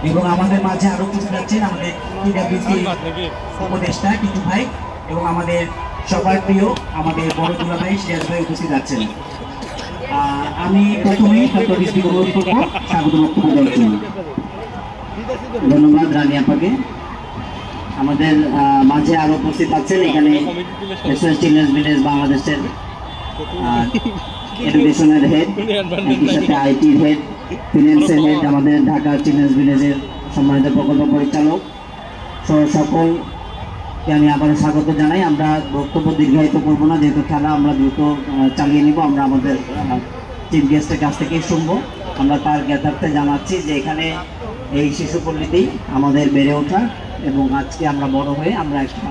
এবং আমাদের মাঝে আরো উপস্থিত আছেন আমাদের টিডব্লিউসি উপদেষ্টা টিটু ভাই এবং আমাদের সবার প্রিয় আমাদের বড় দুলা ভাই সিরাজ ভাই উপস্থিত আছেন। আমি প্রথমেই ডক্টর রিজভীকে অনুরোধ করবো স্বাগত বক্তব্য দেওয়ার জন্য। ধন্যবাদ রানী আপাকে। আমাদের মাঝে আরো উপস্থিত আছেন এখানে এসএস চিলড্রেন্স ভিলেজ বাংলাদেশের এডুকেশনের হেড, একই সাথে আইটির হেড, ফিনান্সের হেড, আমাদের ঢাকা চিলড্রেন্স ভিলেজের সম্মানিত প্রকল্প পরিচালক সকলকে আমি আবারও স্বাগত জানাই। আমরা বক্তব্য দীর্ঘায়িত করবো না, যেহেতু খেলা আমরা দ্রুত চালিয়ে নিব। আমরা আমাদের চিফ গেস্টের কাছ থেকেই শুনবো। আমরা তার জ্ঞাতার্থে জানাচ্ছি যে এখানে এই শিশুপল্লীতেই আমাদের বেড়ে ওঠা এবং আজকে আমরা বড় হয়ে আমরা একটা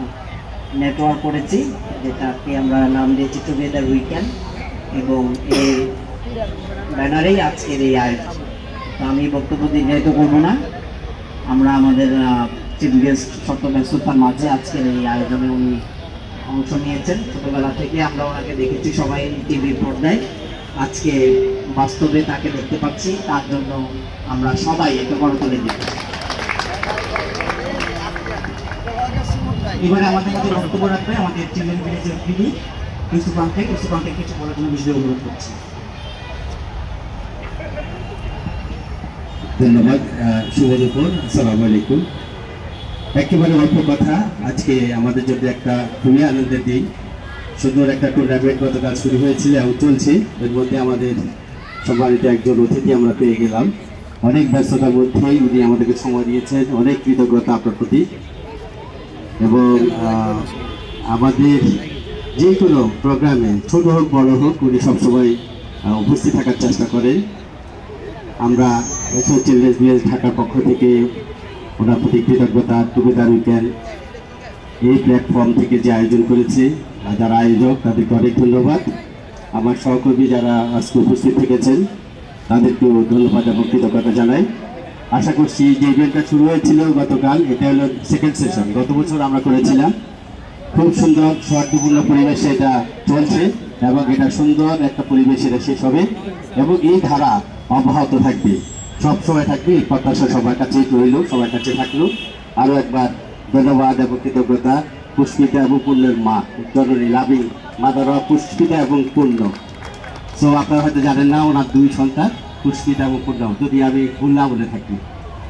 নেটওয়ার্ক করেছি যেটাকে আমরা নাম দিয়েছি টুগেদার উইকেন্ড এবং এই ব্যানারেই আজকের এই আয়োজন। তো আমি বক্তব্য দীর্ঘায়িত করবো না, আমরা আমাদের চিফ গেস্ট শত ব্যস্ততার মাঝে আজকের এই আয়োজনে উনি অংশ নিয়েছেন। ছোটবেলা থেকে আমরা ওনাকে দেখেছি সবাই টিভির পর্দায়, আজকে বাস্তবে তাকে দেখতে পাচ্ছি, তার জন্য আমরা সবাই একটা করতালি দিচ্ছি। এবারে আমাদের কাছে বক্তব্য রাখবে আমাদের চিলড্রেন ভিলেজের পিডি ইউসুফ আঙ্কেল কিছু বলার জন্য বিশেষ অনুরোধ করছি। ধন্যবাদ। শুভ দুপুর, আসসালামু আলাইকুম। একেবারে অল্প কথা, আজকে আমাদের জন্য একটা খুবই আনন্দের দিন। সুন্দর একটা টুর্নামেন্ট গতকাল শুরু হয়েছিল এবং চলছে, এর মধ্যে আমাদের সম্মানিত একজন অতিথি আমরা পেয়ে গেলাম। অনেক ব্যস্ততার মধ্যেই উনি আমাদেরকে সময় দিয়েছেন, অনেক কৃতজ্ঞতা আপনার প্রতি। এবং আমাদের যে কোনো প্রোগ্রামে ছোট হোক বড় হোক উনি সবসময় উপস্থিত থাকার চেষ্টা করেন। আমরা এসএস চিলড্রেন্স ভিলেজ ঢাকার পক্ষ থেকে ওনার প্রতি কৃতজ্ঞতা। টুগেদার উইকেন্ড এই প্ল্যাটফর্ম থেকে যে আয়োজন করেছে, যারা আয়োজক তাদেরকে অনেক ধন্যবাদ। আমার সহকর্মী যারা আজকে উপস্থিত থেকেছেন তাদেরকেও ধন্যবাদ এবং কৃতজ্ঞতা জানাই। আশা করছি যে ইভেন্টটা শুরু হয়েছিল গতকাল, এটা হলো সেকেন্ড সেশন। গত বছর আমরা করেছিলাম, খুব সুন্দর সৌহার্দ্যপূর্ণ পরিবেশে এটা চলছে এবং এটা সুন্দর একটা পরিবেশে এটা শেষ হবে এবং এই ধারা অব্যাহত থাকবে, সবসময় থাকবে। এই প্রত্যাশা সবার কাছেই রইল, সবার কাছে থাকলো। আরও একবার ধন্যবাদ এবং কৃতজ্ঞতা পুষ্পিতা এবং পূর্ণের মা, জননী লাভিং মাদার অফ পুষ্পিতা এবং পূর্ণ। সো আপনারা হয়তো জানেন না ওনার দুই সন্তান পুষ্পিতা এবং পূর্ণ, যদি আমি ভুল না বলে থাকি।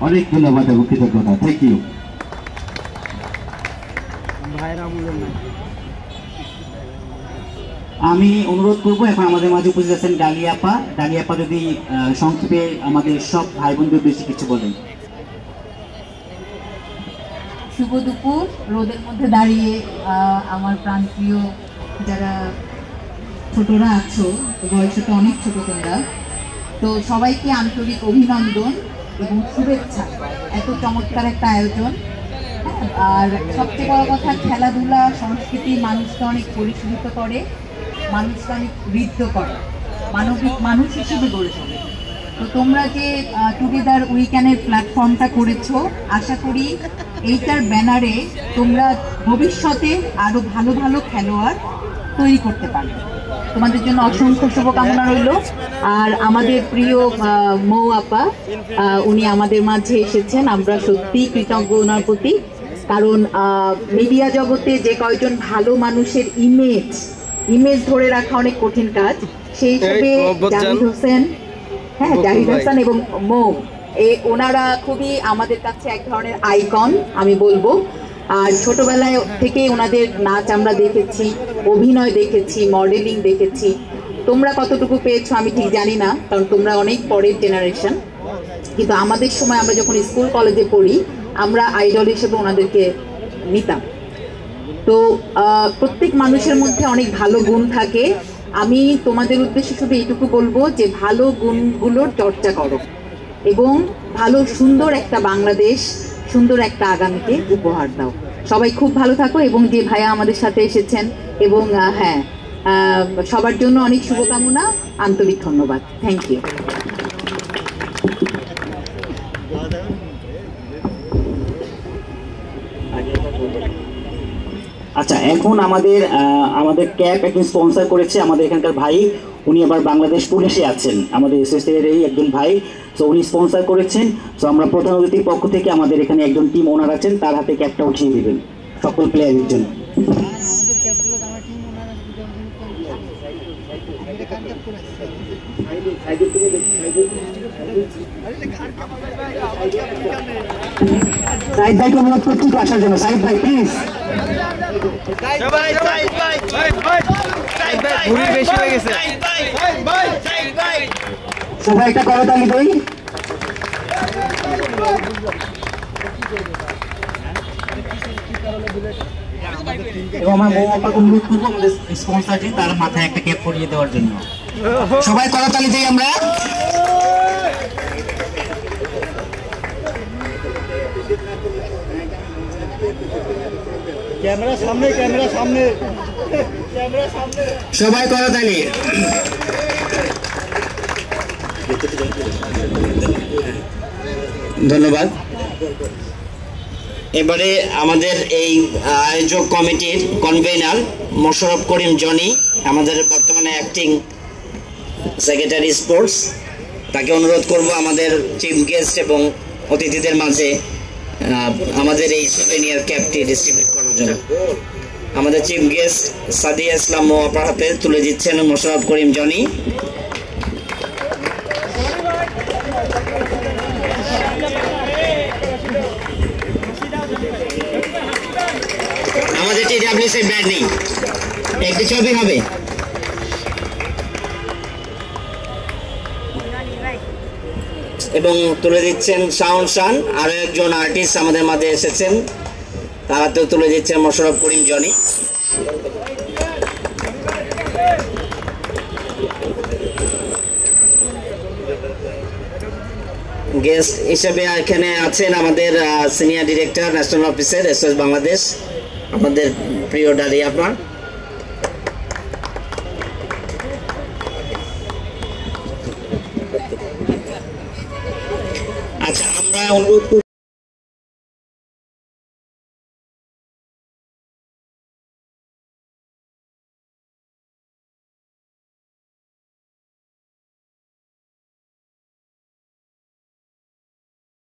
অনেক ধন্যবাদ এবং কৃতজ্ঞতা। Thank you. আমি অনুরোধ করবো এখন আমাদের মাঝে উপস্থিত আছেন ডালিয়াপা। ডালিয়াপা যদি সংক্ষেপে আমাদের সব ভাই বোনদের বেশি কিছু বলেন। শুভ দুপুর। রোদের মধ্যে দাঁড়িয়ে আমার প্রাণপ্রিয় যারা ছোটরা আছো, বয়সে তো অনেক ছোট তোমরা, তো সবাইকে আন্তরিক অভিনন্দন এবং শুভেচ্ছা। এত চমৎকার একটা আয়োজন। আর সবচেয়ে বড় কথা, খেলাধুলা সংস্কৃতি মানুষকে অনেক পরিশোধিত করে, মানুষকে অনেক ঋদ্ধ করে, মানবিক মানুষ হিসেবে গড়ে তোলে। তো তোমরা যে টুগেদার উইকেন্ডের প্ল্যাটফর্মটা করেছো, আশা করি এইটার ব্যানারে তোমরা ভবিষ্যতে আরো ভালো ভালো খেলোয়াড় তৈরি করতে পারবে। তোমাদের জন্য অসংখ্য শুভকামনা রইল। আর আমাদের প্রিয় মৌ আপা, উনি আমাদের মাঝে এসেছেন, আমরা সত্যি কৃতজ্ঞ ওনার প্রতি। কারণ মিডিয়া জগতে যে কয়জন ভালো মানুষের ইমেজ ধরে রাখা অনেক কঠিন কাজ, সেই হিসেবে জাহিদ হোসেন, জাহিদ হাসান এবং মৌ, ওনারা খুবই আমাদের কাছে এক ধরনের আইকন আমি বলবো। আর ছোটবেলায় থেকে ওনাদের নাচ আমরা দেখেছি, অভিনয় দেখেছি, মডেলিং দেখেছি। তোমরা কতটুকু পেয়েছো আমি ঠিক জানি না, কারণ তোমরা অনেক পরের জেনারেশন। কিন্তু আমাদের সময় আমরা যখন স্কুল কলেজে পড়ি, আমরা আইডল হিসেবে ওনাদেরকে নিতাম। তো প্রত্যেক মানুষের মধ্যে অনেক ভালো গুণ থাকে। আমি তোমাদের উদ্দেশ্যে শুধু এইটুকু বলবো যে ভালো গুণগুলোর চর্চা করো এবং ভালো সুন্দর একটা বাংলাদেশ, সুন্দর একটা আগামীকে উপহার দাও। সবাই খুব ভালো থাকো এবং যে ভাইয়া আমাদের সাথে এসেছেন এবং সবার জন্য অনেক শুভকামনা, আন্তরিক ধন্যবাদ। Thank you. আচ্ছা, এখন আমাদের ক্যাপ একজন স্পন্সর করেছে আমাদের এখানকার ভাই, উনি আবার বাংলাদেশ পুলিশে আছেন, আমাদের এসএসএর একজন ভাই। তো উনি স্পন্সর করেছেন। তো আমরা প্রধান অতিথির পক্ষ থেকে আমাদের এখানে একজন টিম ওনার আছেন, তার হাতে ক্যাপটা উঠিয়ে দিবেন সকল প্লেয়ারের জন্য। সাইদ ভাইকে অনুরোধ করছি একটু আসার জন্য। সাইদ ভাই প্লিজ। বেশি হয়ে গেছে। সবাই একটা করতালি দেই। এবং আমার বউ আপাকে অনুরোধ করবো আমাদের স্পন্সর টিম তার মাথায় একটা ক্যাপ পরিয়ে দেওয়ার জন্য। সবাই করতালি দেই আমরা। ক্যামেরা সামনে, ক্যামেরা সামনে, ক্যামেরা সামনে। সবাই করতালি। ধন্যবাদ। এবারে আমাদের এই আয়োজক কমিটির কনভেনার মোশাররফ করিম জনি, আমাদের বর্তমানে অ্যাক্টিং সেক্রেটারি স্পোর্টস, তাকে অনুরোধ করব আমাদের চিফ গেস্ট এবং অতিথিদের মাঝে আমাদের এই সুভেনিয়ার ক্যাপটি ডিস্ট্রিবিউট করার জন্য। আমাদের চিফ গেস্ট সাদিয়া ইসলাম মোয়াপার হাতে তুলে দিচ্ছেন মোশাররফ করিম জনি। আমাদের টিডব্লিউসি ব্যান্ড নেই, একটি ছবি হবে। এবং তুলে দিচ্ছেন শাওন শান, আরো একজন আর্টিস্ট আমাদের মাঝে এসেছেন, তারাতেও তুলে দিচ্ছেন মোশাররফ করিম জনি। গেস্ট হিসেবে এখানে আছেন আমাদের সিনিয়র ডিরেক্টর ন্যাশনাল অফিসের এসএস বাংলাদেশ, আমাদের প্রিয় ডালিয়া আপা। আচ্ছা, আমরা অনুরোধ